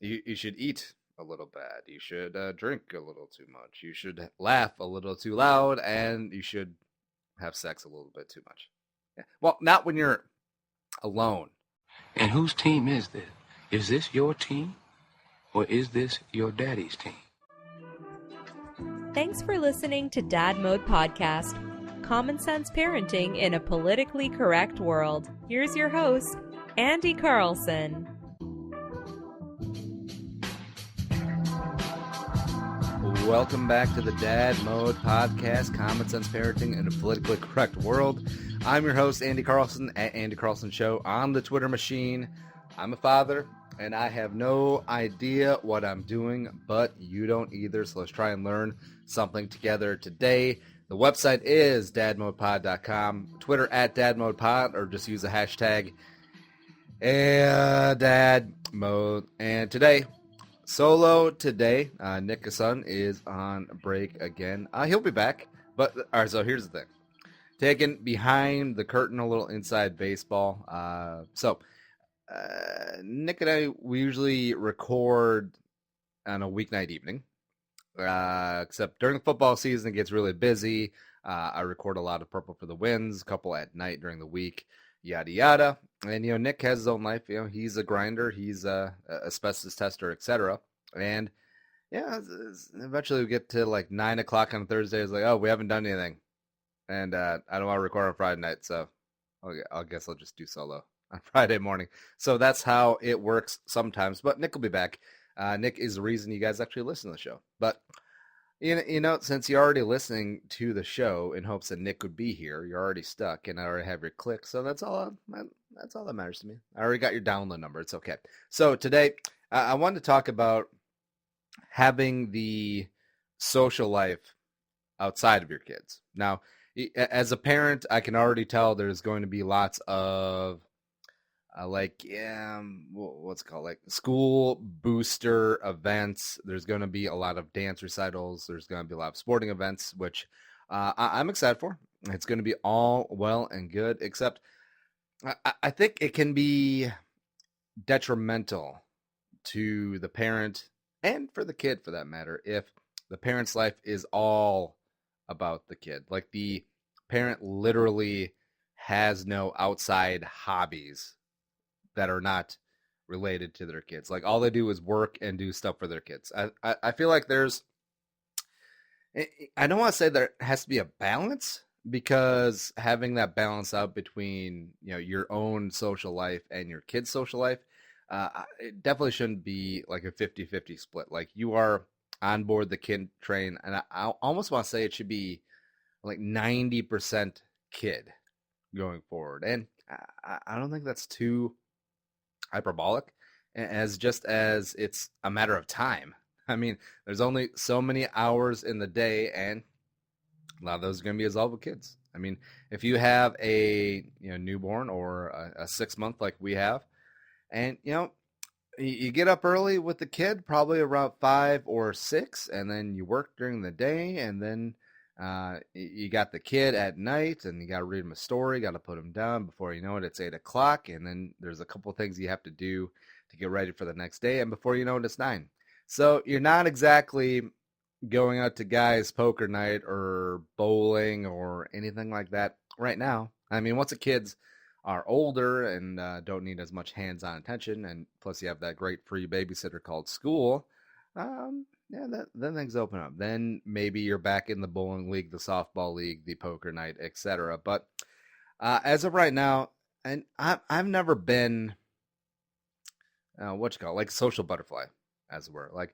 You should eat a little bad. You should drink a little too much. You should laugh a little too loud, and you should have sex a little bit too much. Yeah. Well, not when you're alone. And whose team is this? Is this your team or is this your daddy's team? Thanks for listening to Dad Mode Podcast. Common sense parenting in a politically correct world. Here's your host, Andy Carlson. Welcome back to the Dad Mode Podcast, Common Sense Parenting in a Politically Correct World. I'm your host, Andy Carlson, at Andy Carlson Show on the Twitter machine. I'm a father, and I have no idea what I'm doing, but you don't either, so let's try and learn something together today. The website is dadmodepod.com, Twitter at dadmodepod, or just use the hashtag dadmode. And today, solo today, Nick Hassan is on break again. He'll be back, but all right, so here's the thing. Taking behind the curtain a little inside baseball. Nick and I, we usually record on a weeknight evening, except during the football season, it gets really busy. I record a lot of Purple for the Wins, a couple at night during the week, yada, yada. And, Nick has his own life. He's a grinder. He's a asbestos tester, etc. And, eventually we get to like 9 o'clock on Thursday. It's like, oh, we haven't done anything. And I don't want to record on Friday night, so I guess I'll just do solo on Friday morning. So that's how it works sometimes. But Nick will be back. Nick is the reason you guys actually listen to the show. But, since you're already listening to the show in hopes that Nick would be here, you're already stuck, and I already have your click. So that's all that matters to me. I already got your download number. It's okay. So today, I wanted to talk about having the social life outside of your kids. Now, as a parent, I can already tell there's going to be lots of what's it called? Like school booster events. There's going to be a lot of dance recitals. There's going to be a lot of sporting events, which I'm excited for. It's going to be all well and good, except I think it can be detrimental to the parent and for the kid, for that matter, if the parent's life is all about the kid. Like the parent literally has no outside hobbies that are not related to their kids. Like all they do is work and do stuff for their kids. I feel like I don't want to say there has to be a balance, because having that balance out between, your own social life and your kid's social life, it definitely shouldn't be like a 50-50 split. Like you are on board the kid train, and I almost want to say it should be like 90% kid going forward. And I don't think that's too hyperbolic, as it's a matter of time. I mean, there's only so many hours in the day, and a lot of those are going to be involved with kids. I mean, if you have a newborn or a 6-month like we have, and you get up early with the kid, probably around 5 or 6, and then you work during the day, and then you got the kid at night, and you got to read him a story, got to put him down. Before you know it, it's 8 o'clock, and then there's a couple things you have to do to get ready for the next day, and before you know it, it's 9. So you're not exactly going out to guys' poker night or bowling or anything like that right now. I mean, once the kids are older and don't need as much hands-on attention, and plus you have that great free babysitter called school, then things open up. Then maybe you're back in the bowling league, the softball league, the poker night, etc. But as of right now, and I've never been like social butterfly, as it were. Like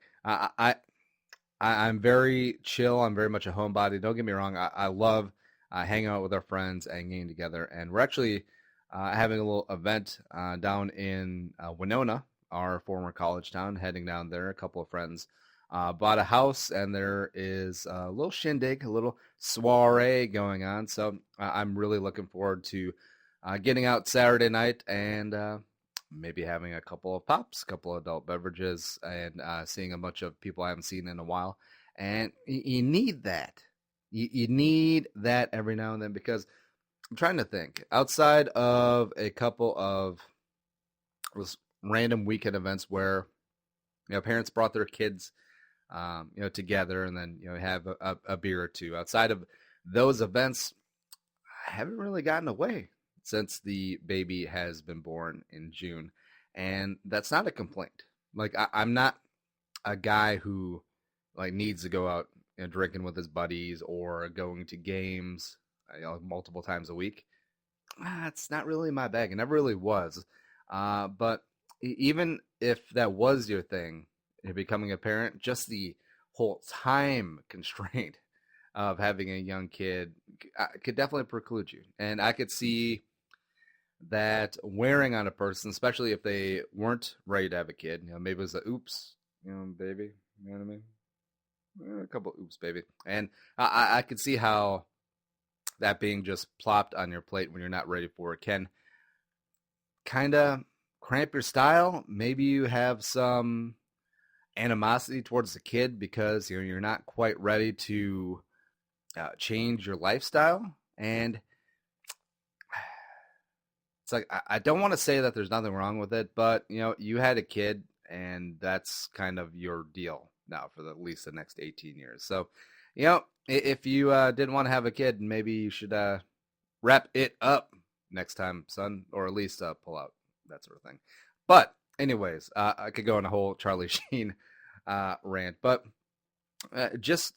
I'm very chill. I'm very much a homebody. Don't get me wrong. I love hanging out with our friends and getting together. And we're actually having a little event down in Winona, our former college town, heading down there. A couple of friends bought a house, and there is a little shindig, a little soiree going on. So I'm really looking forward to getting out Saturday night and maybe having a couple of pops, a couple of adult beverages, and seeing a bunch of people I haven't seen in a while. And you need that. You need that every now and then, because I'm trying to think. Outside of a couple of random weekend events where parents brought their kids, together, and then, have a beer or two. Outside of those events, I haven't really gotten away since the baby has been born in June. And that's not a complaint. Like, I'm not a guy who like needs to go out, drinking with his buddies or going to games, multiple times a week. It's not really my bag. It never really was. But even if that was your thing, becoming a parent, just the whole time constraint of having a young kid could definitely preclude you. And I could see that wearing on a person, especially if they weren't ready to have a kid. Maybe it was a oops, baby. You know what I mean? A couple oops, baby. And I could see how that being just plopped on your plate when you're not ready for it can kind of cramp your style. Maybe you have some animosity towards the kid because you're not quite ready to change your lifestyle. And it's like, I don't want to say that there's nothing wrong with it, but you had a kid, and that's kind of your deal now for at least the next 18 years. So, if you didn't want to have a kid, maybe you should wrap it up next time, son, or at least pull out, that sort of thing. But anyways, I could go on a whole Charlie Sheen rant, but just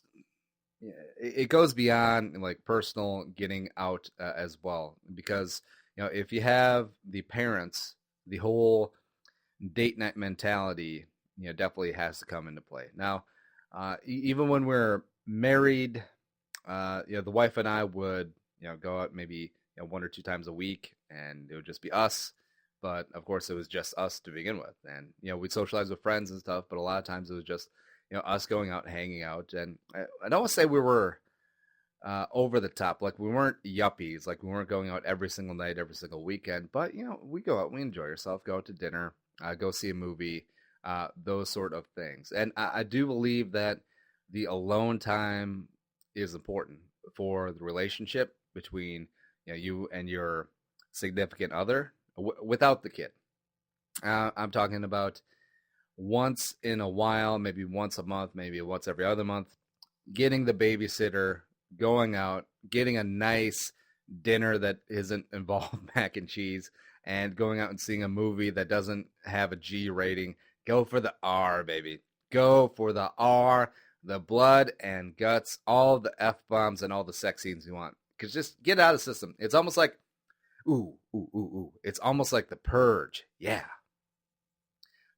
it goes beyond like personal getting out as well, because if you have the parents, the whole date night mentality definitely has to come into play. Now, even when we're married, the wife and I would go out maybe 1 or 2 times a week, and it would just be us. But of course, it was just us to begin with, and we'd socialize with friends and stuff. But a lot of times, it was just us going out, hanging out, and I don't want to say we were over the top, like we weren't yuppies, like we weren't going out every single night, every single weekend. But we go out, we enjoy ourselves, go out to dinner, go see a movie, those sort of things. And I do believe that the alone time is important for the relationship between you and your significant other without the kid. I'm talking about once in a while, maybe once a month, maybe once every other month, getting the babysitter, going out, getting a nice dinner that isn't involved mac and cheese, and going out and seeing a movie that doesn't have a G rating. Go for the R, baby. Go for the R, the blood and guts, all the F-bombs and all the sex scenes you want. Because just get out of the system. It's almost like, ooh. It's almost like The Purge. Yeah.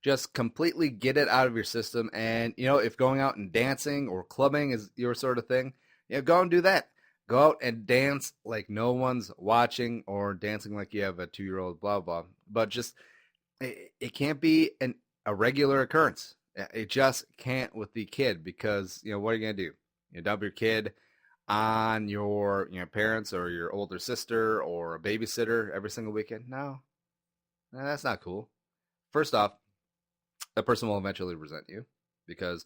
Just completely get it out of your system. And, if going out and dancing or clubbing is your sort of thing, go and do that. Go out and dance like no one's watching, or dancing like you have a 2-year-old, blah, blah. But just, it can't be a regular occurrence. It just can't with the kid, because, what are you going to do? Dump your kid on your parents or your older sister or a babysitter every single weekend? No, that's not cool. First off, that person will eventually resent you, because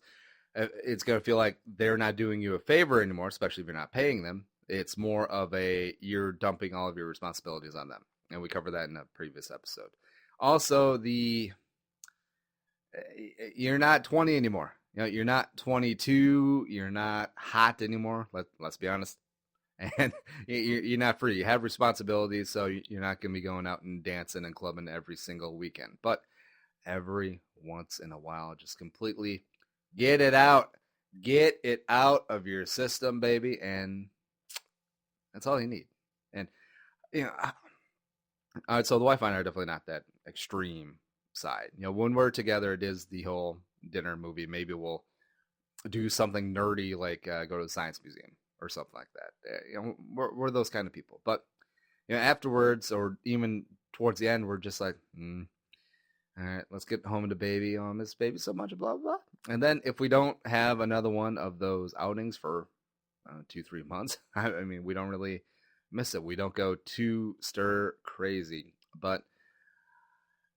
it's going to feel like they're not doing you a favor anymore, especially if you're not paying them. It's more of you're dumping all of your responsibilities on them. And we covered that in a previous episode. Also, you're not 20 anymore. You're not 22. You're not hot anymore. Let's be honest. And you're not free. You have responsibilities, so you're not going to be going out and dancing and clubbing every single weekend. But every once in a while, just completely get it out. Get it out of your system, baby, and that's all you need. And, so the wife and I are definitely not that extreme side. When we're together, it is the whole dinner movie. Maybe we'll do something nerdy, like go to the science museum or something like that. We're those kind of people. But afterwards, or even towards the end, we're just like, all right, let's get home to baby. Oh, I miss baby so much, blah, blah. And then if we don't have another one of those outings for 2-3 months, I mean, we don't really miss it. We don't go too stir crazy. But,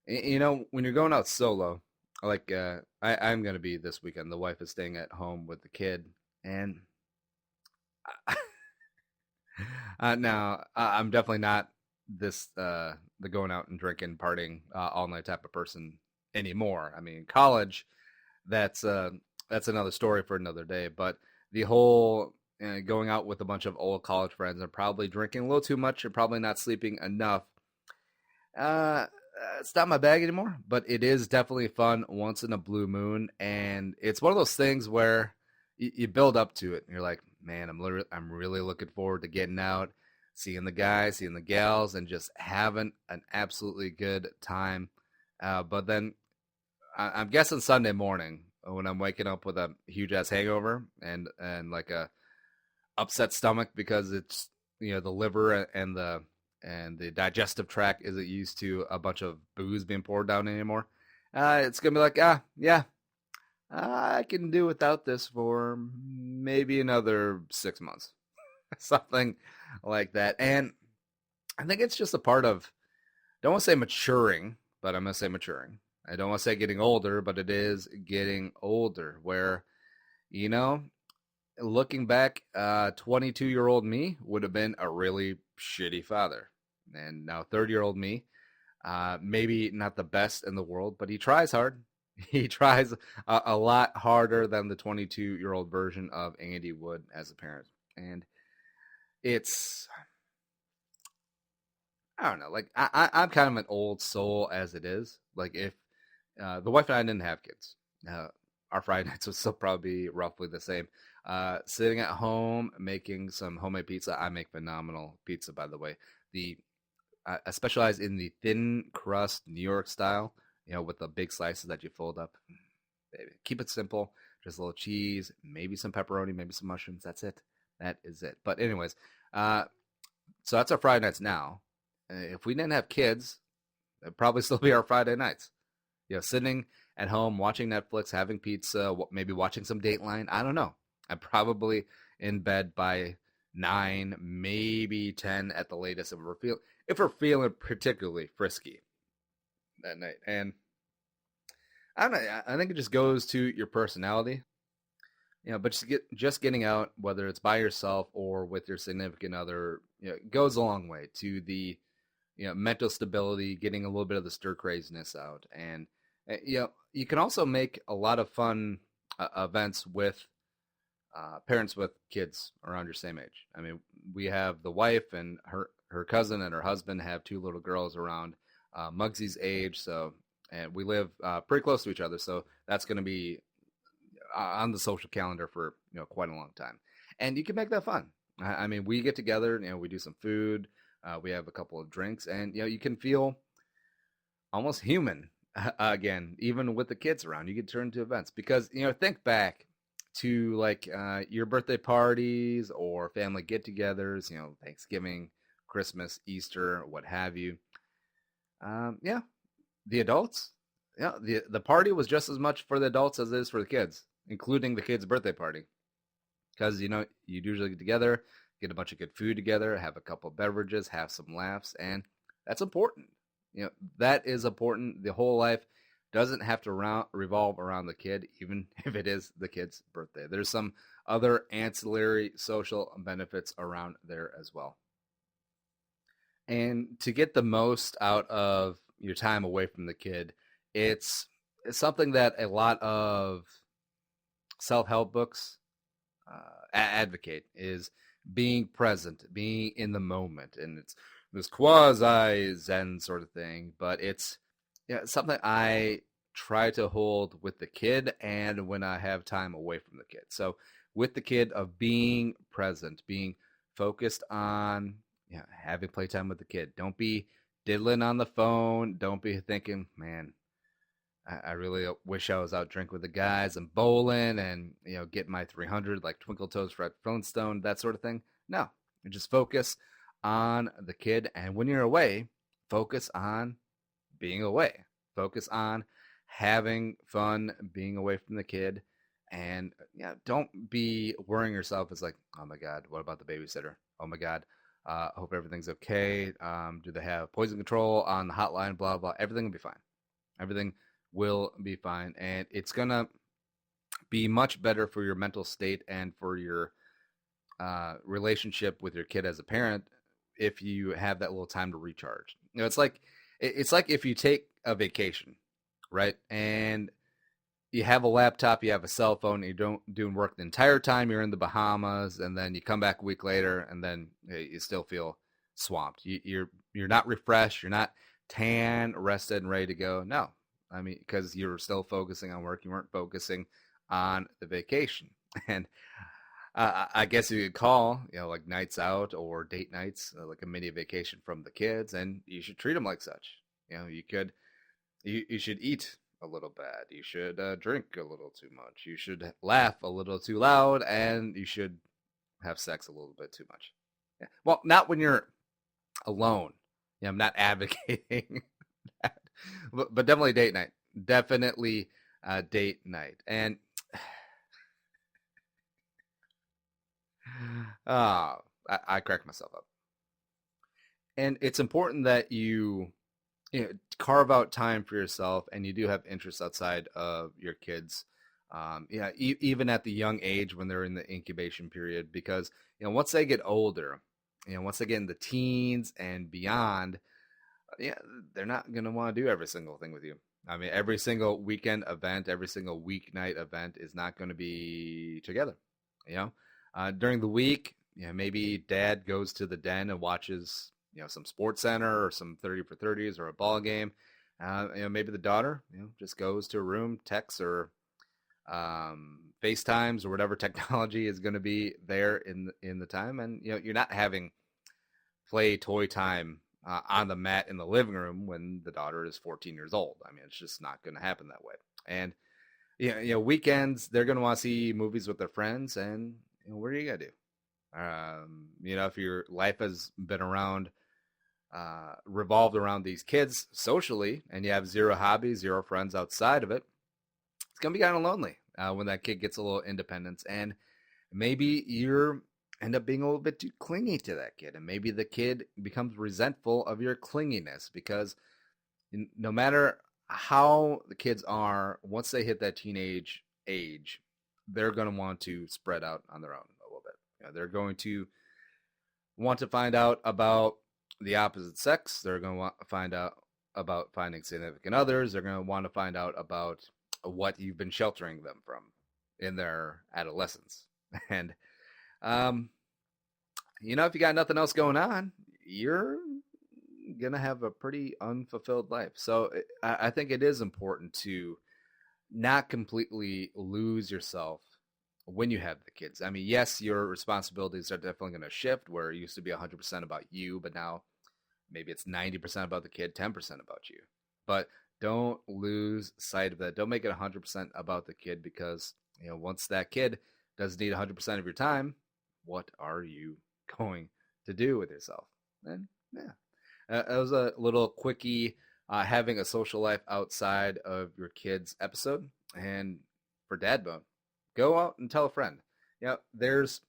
when you're going out solo, like I'm going to be this weekend. The wife is staying at home with the kid. And now I'm definitely not the going out and drinking, partying all night type of person anymore. I mean, in college, that's another story for another day. But the whole going out with a bunch of old college friends and probably drinking a little too much and probably not sleeping enough. Uh, it's not my bag anymore, but it is definitely fun once in a blue moon, and it's one of those things where you build up to it, and you're like, man, I'm really looking forward to getting out, seeing the guys, seeing the gals, and just having an absolutely good time. But then I'm guessing Sunday morning when I'm waking up with a huge ass hangover and like a upset stomach because it's the liver and the digestive tract isn't used to a bunch of booze being poured down anymore. It's gonna be like, yeah, I can do without this for maybe another 6 months, something like that. And I think it's just a part of, don't want to say maturing, but I'm gonna say maturing. I don't want to say getting older, but it is getting older. Where, you know, looking back, 22-year-old me would have been a really shitty father. And now 30-year-old me, maybe not the best in the world, but he tries hard. He tries a lot harder than the 22-year-old version of Andy would as a parent. And it's, I don't know, like I'm kind of an old soul as it is. Like if the wife and I didn't have kids, our Friday nights would still probably be roughly the same. Sitting at home making some homemade pizza. I make phenomenal pizza, by the way. I specialize in the thin crust New York style, with the big slices that you fold up. Baby, keep it simple. Just a little cheese, maybe some pepperoni, maybe some mushrooms. That's it. That is it. But anyways, so that's our Friday nights now. If we didn't have kids, it'd probably still be our Friday nights. Sitting at home, watching Netflix, having pizza, maybe watching some Dateline. I don't know. I'm probably in bed by 9, maybe 10 at the latest if we're feeling particularly frisky that night. And I don't know. I think it just goes to your personality. But just getting out, whether it's by yourself or with your significant other, goes a long way to the mental stability, getting a little bit of the stir craziness out. And you can also make a lot of fun events with parents with kids around your same age. I mean, we have the wife and her cousin and her husband have 2 little girls around Muggsy's age. So, and we live pretty close to each other. So that's going to be on the social calendar for quite a long time. And you can make that fun. I mean, we get together, we do some food, we have a couple of drinks, and you can feel almost human again, even with the kids around. You get turned to events because think back to like your birthday parties or family get-togethers, Thanksgiving, Christmas, Easter, what have you. The adults, the party was just as much for the adults as it is for the kids, including the kids' birthday party. Because, you usually get together, get a bunch of good food together, have a couple of beverages, have some laughs, and that's important. That is important. The whole life doesn't have to revolve around the kid, even if it is the kid's birthday. There's some other ancillary social benefits around there as well. And to get the most out of your time away from the kid, it's something that a lot of self-help books advocate, is being present, being in the moment. And it's this quasi-Zen sort of thing, but it's something I try to hold with the kid and when I have time away from the kid. So with the kid, of being present, being focused on having playtime with the kid. Don't be diddling on the phone. Don't be thinking, man, I really wish I was out drinking with the guys and bowling and, get my 300 like Twinkle Toes Fred Flintstone, that sort of thing. No, just focus on the kid. And when you're away, focus on being away. Focus on having fun being away from the kid. And don't be worrying yourself. It's like, oh my God, what about the babysitter? Oh my God, hope everything's okay. Do they have poison control on the hotline? Blah, blah. Everything will be fine. Everything will be fine. And it's going to be much better for your mental state and for your relationship with your kid as a parent if you have that little time to recharge. It's like if you take a vacation, right? And you have a laptop, you have a cell phone, you don't doing work the entire time. You're in the Bahamas, and then you come back a week later, and then you still feel swamped. You're not refreshed. You're not tan, rested, and ready to go. No, I mean, because you're still focusing on work. You weren't focusing on the vacation. And I guess you could call, like nights out or date nights, like a mini vacation from the kids, and you should treat them like such. You should eat a little bad. You should drink a little too much. You should laugh a little too loud, and you should have sex a little bit too much. Yeah. Well, not when you're alone. I'm not advocating that, but definitely date night. Definitely date night. And I crack myself up. And it's important that you carve out time for yourself, and you do have interests outside of your kids. Even at the young age when they're in the incubation period, because once they get older, once they get in the teens and beyond, they're not going to want to do every single thing with you. I mean, every single weekend event, every single weeknight event is not going to be together. During the week, maybe dad goes to the den and watches, some Sports Center or some 30 for 30s or a ball game. Maybe the daughter, just goes to a room, texts or FaceTimes or whatever technology is going to be there in the time. And, you're not having play toy time on the mat in the living room when the daughter is 14 years old. I mean, it's just not going to happen that way. And, weekends, they're going to want to see movies with their friends. And, what are you going to do? If your life has been revolved around these kids socially, and you have zero hobbies, zero friends outside of it, it's going to be kind of lonely when that kid gets a little independence. And maybe you end up being a little bit too clingy to that kid. And maybe the kid becomes resentful of your clinginess, because no matter how the kids are, once they hit that teenage age, they're going to want to spread out on their own a little bit. They're going to want to find out about the opposite sex. They're going to want to find out about finding significant others. They're going to want to find out about what you've been sheltering them from in their adolescence. And, if you got nothing else going on, you're going to have a pretty unfulfilled life. So I think it is important to not completely lose yourself when you have the kids. I mean, yes, your responsibilities are definitely going to shift, where it used to be 100% about you, but now maybe it's 90% about the kid, 10% about you. But don't lose sight of that. Don't make it 100% about the kid, because, once that kid doesn't need 100% of your time, what are you going to do with yourself? And that was a little quickie having a social life outside of your kids episode. And for Dad Mode, go out and tell a friend. There's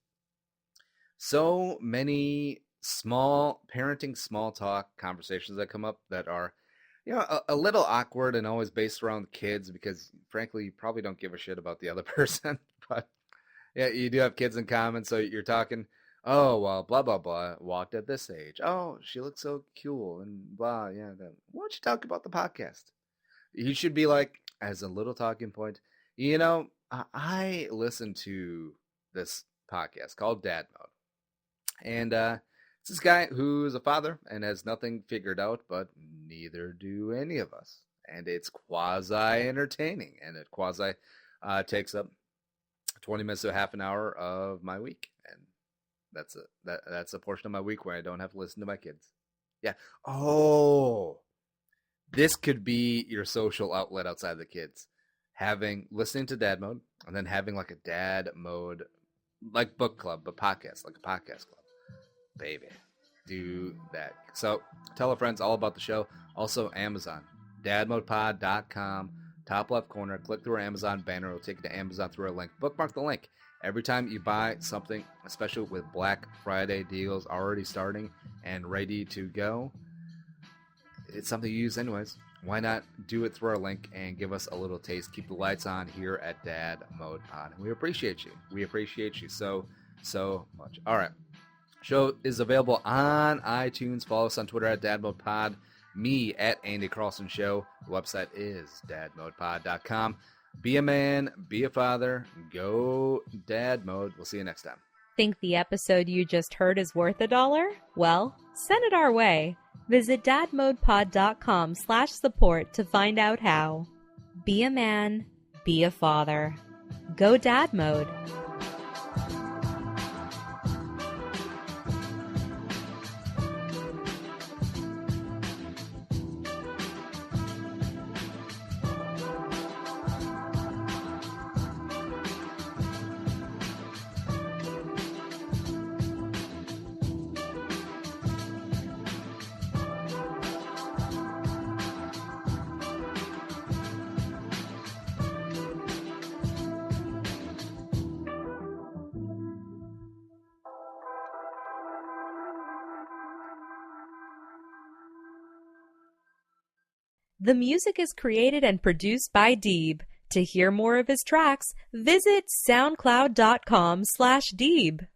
so many parenting small talk conversations that come up that are, a little awkward and always based around kids, because frankly, you probably don't give a shit about the other person. But you do have kids in common. So you're talking, oh, well, blah, blah, blah, walked at this age. Oh, she looks so cool and blah. Yeah. Why don't you talk about the podcast? You should be like, as a little talking point, I listen to this podcast called Dad Mode. And it's this guy who's a father and has nothing figured out, but neither do any of us. And it's quasi-entertaining, and it quasi takes up 20 minutes to a half an hour of my week. And that's a portion of my week where I don't have to listen to my kids. Yeah. Oh, this could be your social outlet outside the kids. Listening to Dad Mode, and then having like a Dad Mode, like book club, but podcast, like a podcast club. Baby, do that. So tell a friend all about the show. Also Amazon, dadmodepod.com, top left corner, click through our Amazon banner. It'll take you to Amazon through our link. Bookmark the link. Every time you buy something, especially with Black Friday deals already starting and ready to go, it's something you use anyways. Why not do it through our link and give us a little taste? Keep the lights on here at Dad Mode Pod. We appreciate you. We appreciate you so much. All right. Show is available on iTunes. Follow us on Twitter at Dad Mode Pod. Me at Andy Carlson Show. The website is dadmodepod.com. Be a man, be a father, go dad mode. We'll see you next time. Think the episode you just heard is worth $1? Well, send it our way. Visit dadmodepod.com/support to find out how. Be a man, be a father. Go dad mode. The music is created and produced by Deeb. To hear more of his tracks, visit soundcloud.com/Deeb.